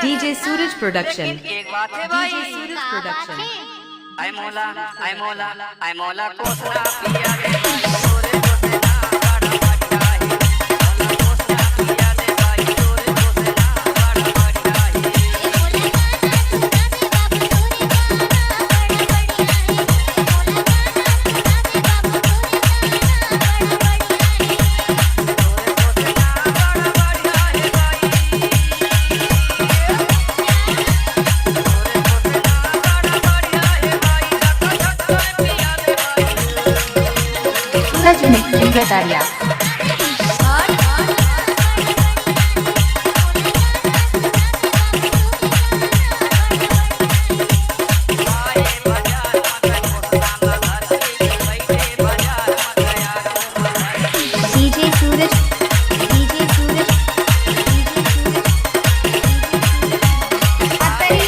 DJ सूरज production. एक बात है भाई, डीजे सूरज प्रोडक्शन। आई मौला आई मौला आई मौला कोसना पिया रे भाई तोरे कोसना गाड़ा बढ़िया है। मौला कोसना पिया रे भाई तोरे कोसना गाड़ा बढ़िया है। सूरज मिक्सिंग गटारिया। डीजे सूरज अतरिया।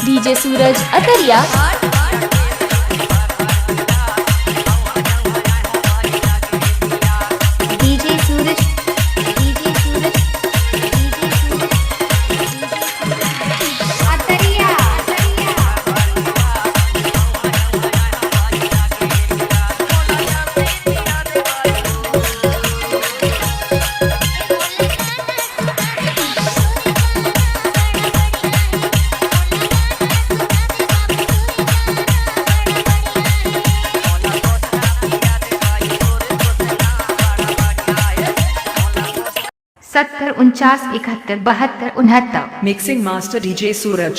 डीजे सूरज अतरिया। डीजे सूरज अतरिया। सत्तर 49 71 72 69। मिक्सिंग मास्टर डीजे सूरज।